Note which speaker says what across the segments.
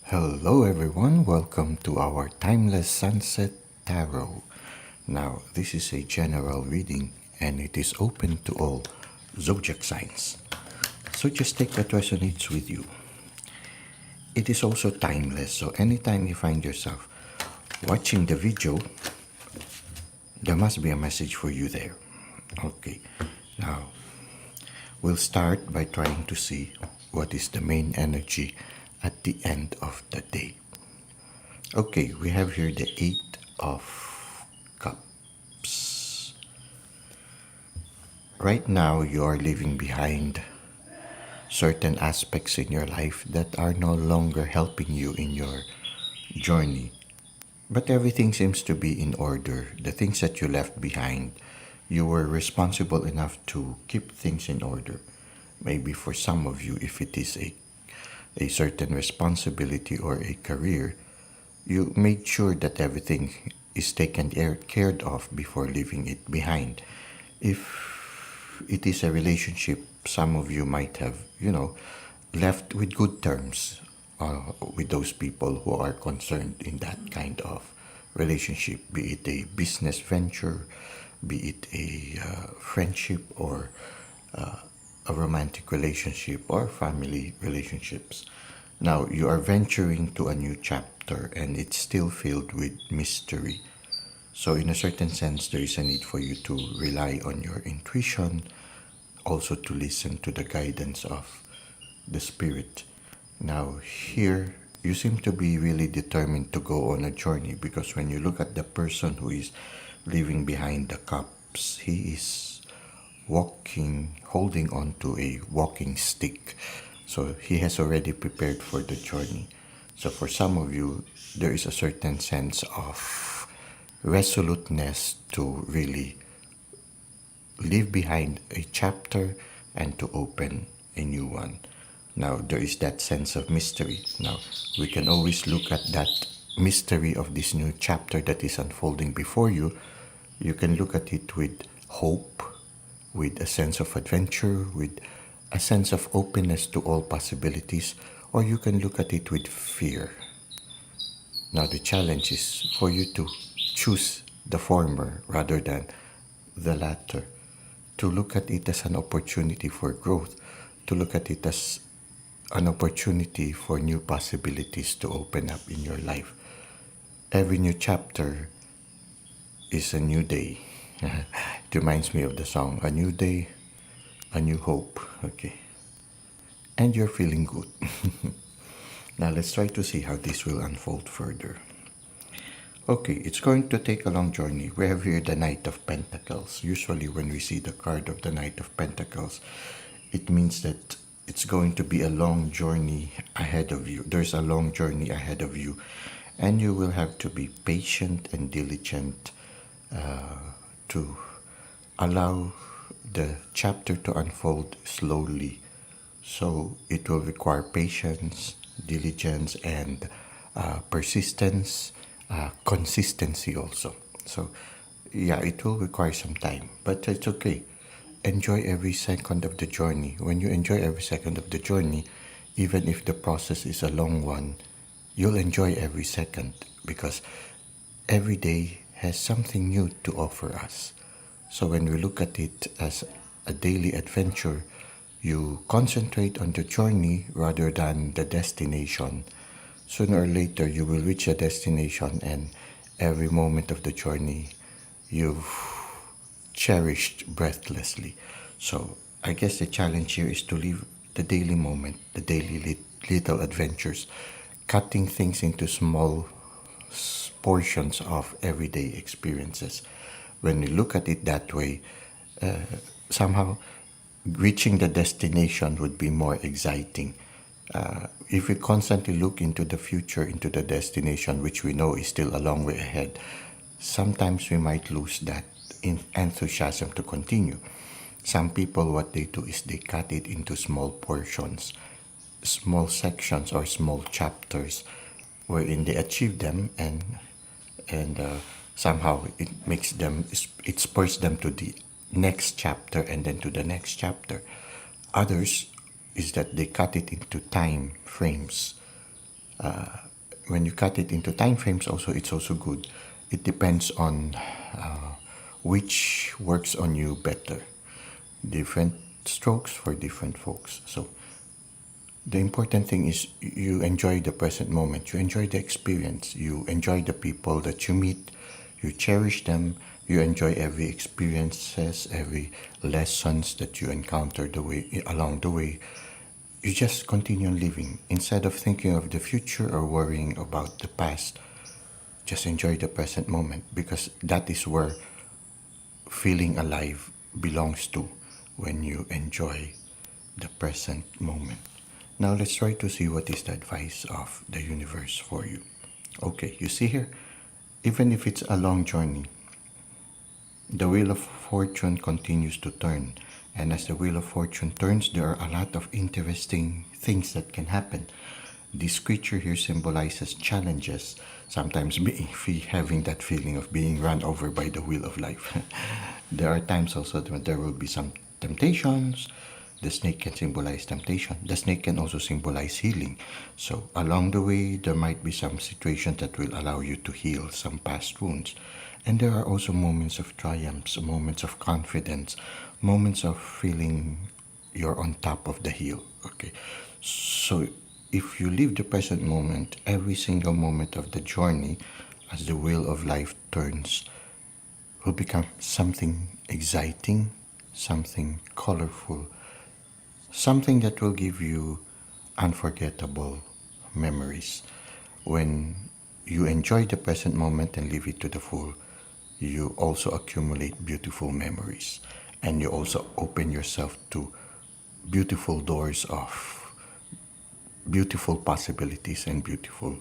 Speaker 1: Hello, everyone. Welcome to our Timeless Sunset Tarot. Now, this is a general reading and it is open to all zodiac signs. So just take what resonates with you. It is also timeless, so anytime you find yourself watching the video, there must be a message for you there. Okay, now we'll start by trying to see what is the main energy at the end of the day. Okay, we have here the Eight of Cups. Right now, you are leaving behind certain aspects in your life that are no longer helping you in your journey. But everything seems to be in order. The things that you left behind, you were responsible enough to keep things in order. Maybe for some of you, if it is a certain responsibility or a career, you made sure that everything is taken cared of before leaving it behind. If it is a relationship, some of you might have, left with good terms with those people who are concerned in that kind of relationship, be it a business venture, be it a friendship or a romantic relationship or family relationships. Now you are venturing to a new chapter and it's still filled with mystery. So, in a certain sense, there is a need for you to rely on your intuition, also to listen to the guidance of the spirit. Now, here, you seem to be really determined to go on a journey because when you look at the person who is leaving behind the cups, he is walking, holding on to a walking stick. So, he has already prepared for the journey. So, for some of you, there is a certain sense of resoluteness to really leave behind a chapter and to open a new one. Now, there is that sense of mystery. Now, we can always look at that mystery of this new chapter that is unfolding before you. You can look at it with hope, with a sense of adventure, with a sense of openness to all possibilities, or you can look at it with fear. Now, the challenge is for you to choose the former rather than the latter, to look at it as an opportunity for growth, to look at it as an opportunity for new possibilities to open up in your life. Every new chapter is a new day. It reminds me of the song, A New Day, A New Hope. Okay. And you're feeling good. Now let's try to see how this will unfold further. Okay, it's going to take a long journey. We have here the Knight of Pentacles. Usually when we see the card of the Knight of Pentacles, it means that it's going to be a long journey ahead of you. There's a long journey ahead of you. And you will have to be patient and diligent to allow the chapter to unfold slowly. So it will require patience, diligence, and persistence, consistency also. So, yeah, it will require some time, but it's okay. Enjoy every second of the journey. When you enjoy every second of the journey, even if the process is a long one, you'll enjoy every second because every day has something new to offer us. So, when we look at it as a daily adventure, you concentrate on the journey rather than the destination. Sooner or later, you will reach a destination, and every moment of the journey you've cherished breathlessly. So, I guess the challenge here is to live the daily moment, the daily little adventures, cutting things into small portions of everyday experiences. When you look at it that way, somehow reaching the destination would be more exciting. If we constantly look into the future, into the destination, which we know is still a long way ahead, sometimes we might lose that enthusiasm to continue. Some people, what they do is they cut it into small portions, small sections or small chapters, wherein they achieve them and somehow it spurs them to the next chapter and then to the next chapter. Others is that they cut it into time frames. When you cut it into time frames, also it's also good. It depends on which works on you better. Different strokes for different folks. So the important thing is you enjoy the present moment, you enjoy the experience, you enjoy the people that you meet, you cherish them, you enjoy every experiences, every lessons that you encounter the way along the way. You just continue living instead of thinking of the future or worrying about the past. Just enjoy the present moment because that is where feeling alive belongs to, when you enjoy the present moment. Now let's try to see what is the advice of the universe for you. Okay, you see here, even if it's a long journey, the wheel of fortune continues to turn. And as the wheel of fortune turns, there are a lot of interesting things that can happen. This creature here symbolizes challenges, sometimes having that feeling of being run over by the wheel of life. There are times also when there will be some temptations. The snake can symbolize temptation. The snake can also symbolize healing. So along the way, there might be some situations that will allow you to heal some past wounds. And there are also moments of triumphs, moments of confidence, moments of feeling you're on top of the hill. Okay. So if you live the present moment, every single moment of the journey, as the wheel of life turns, will become something exciting, something colorful, something that will give you unforgettable memories. When you enjoy the present moment and live it to the full, you also accumulate beautiful memories, and you also open yourself to beautiful doors of beautiful possibilities and beautiful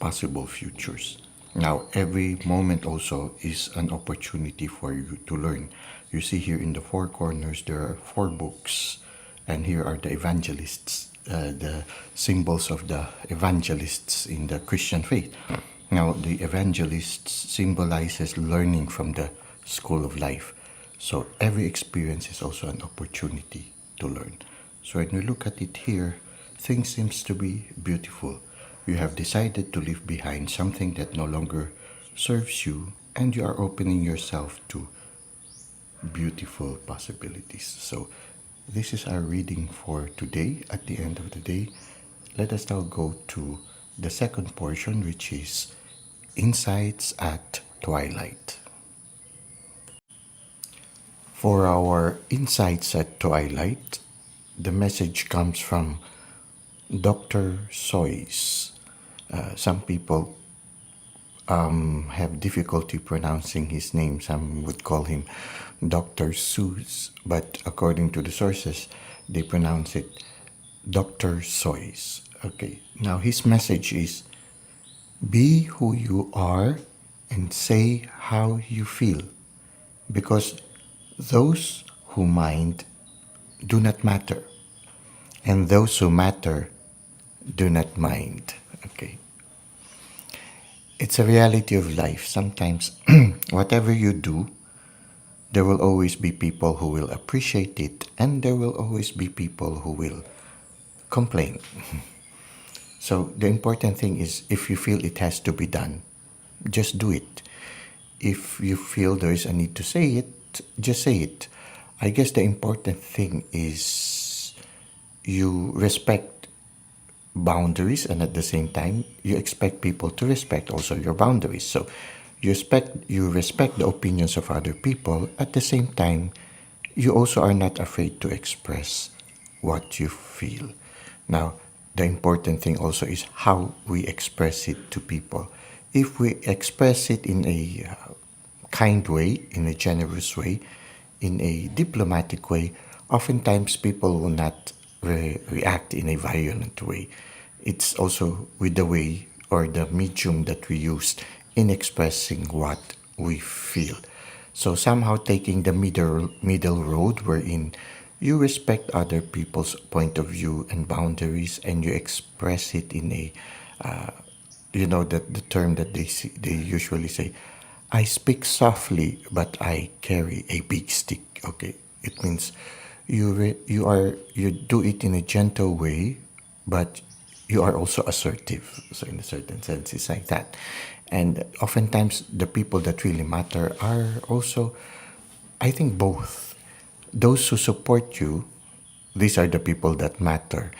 Speaker 1: possible futures. Now, every moment also is an opportunity for you to learn. You see here in the four corners, there are four books, and here are the evangelists, the symbols of the evangelists in the Christian faith. Now, the evangelists symbolizes learning from the school of life. So every experience is also an opportunity to learn. So when we look at it here, things seems to be beautiful. You have decided to leave behind something that no longer serves you, and you are opening yourself to beautiful possibilities. So this is our reading for today. At the end of the day, let us now go to the second portion, which is Insights at Twilight. For our Insights at Twilight, the message comes from Dr. Sois. Some people have difficulty pronouncing his name. Some would call him Dr. Seuss, but according to the sources, they pronounce it Dr. Sois. Okay, now his message is be who you are and say how you feel, because those who mind do not matter, and those who matter do not mind. Okay. It's a reality of life. Sometimes, whatever you do, there will always be people who will appreciate it, and there will always be people who will complain. So, the important thing is if you feel it has to be done, just do it. If you feel there is a need to say it, just say it. I guess the important thing is you respect boundaries, and at the same time you expect people to respect also your boundaries. So you respect the opinions of other people. At the same time, you also are not afraid to express what you feel. Now, the important thing also is how we express it to people. If we express it in a kind way, in a generous way, in a diplomatic way, oftentimes people will not react in a violent way. It's also with the way or the medium that we use in expressing what we feel. So somehow taking the middle road wherein you respect other people's point of view and boundaries, and you express it in a the term that they usually say, I speak softly but I carry a big stick. Okay, it means you do it in a gentle way, but you are also assertive. So in a certain sense, it's like that. And oftentimes, the people that really matter are also, I think, both. Those who support you, these are the people that matter.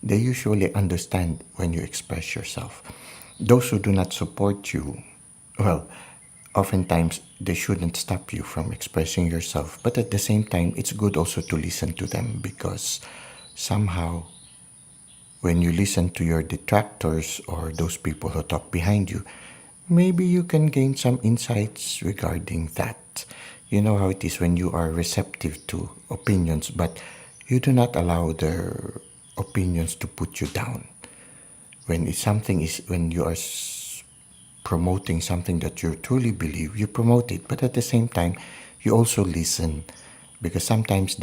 Speaker 1: They usually understand when you express yourself. Those who do not support you, well, oftentimes they shouldn't stop you from expressing yourself. But at the same time, it's good also to listen to them, because somehow when you listen to your detractors or those people who talk behind you, maybe you can gain some insights regarding that. You know how it is when you are receptive to opinions, but you do not allow their opinions to put you down. When you are promoting something that you truly believe, you promote it, but at the same time, you also listen, because sometimes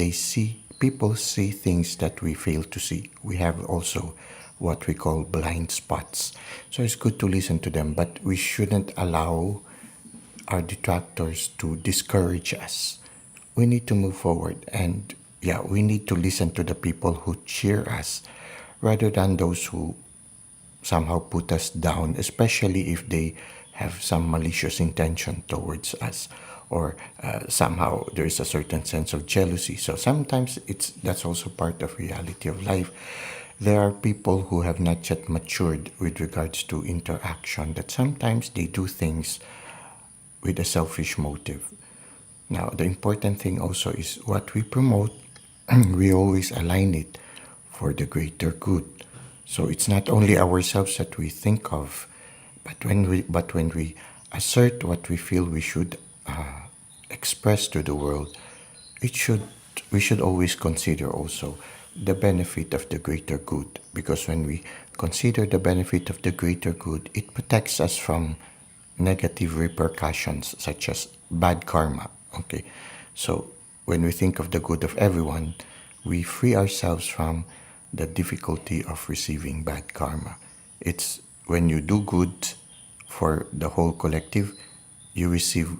Speaker 1: people see things that we fail to see. We have also what we call blind spots. So it's good to listen to them, but we shouldn't allow our detractors to discourage us. We need to move forward, and yeah, we need to listen to the people who cheer us rather than those who somehow put us down, especially if they have some malicious intention towards us, or somehow there is a certain sense of jealousy. So sometimes that's also part of reality of life. There are people who have not yet matured with regards to interaction, that sometimes they do things with a selfish motive. Now, the important thing also is what we promote, we always align it for the greater good. So it's not only ourselves that we think of, but when we assert what we feel we should express to the world, it should we should always consider also the benefit of the greater good, because when we consider the benefit of the greater good, it protects us from negative repercussions such as bad karma. Okay, so when we think of the good of everyone, we free ourselves from the difficulty of receiving bad karma. It's when you do good for the whole collective, you receive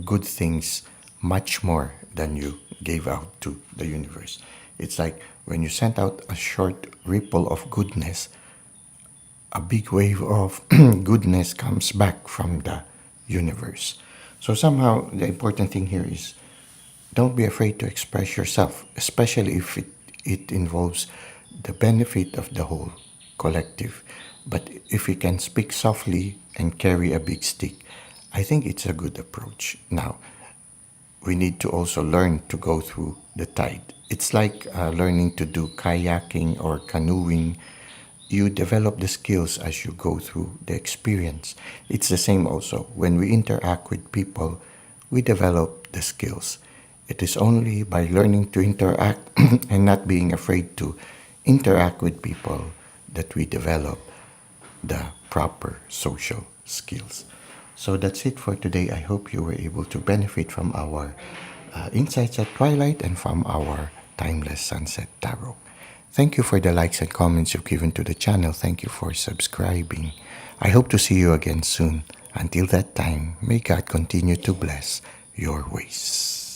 Speaker 1: good things much more than you gave out to the universe. It's like when you sent out a short ripple of goodness, a big wave of goodness comes back from the universe. So somehow the important thing here is, don't be afraid to express yourself, especially if it involves the benefit of the whole collective. But if we can speak softly and carry a big stick, I think it's a good approach. Now, we need to also learn to go through the tide. It's like learning to do kayaking or canoeing. You develop the skills as you go through the experience. It's the same also. When we interact with people, we develop the skills. It is only by learning to interact and not being afraid to interact with people that we develop the proper social skills. So that's it for today. I hope you were able to benefit from our insights at twilight and from our timeless sunset tarot. Thank you for the likes and comments you've given to the channel. Thank you for subscribing. I hope to see you again soon. Until that time, may God continue to bless your ways.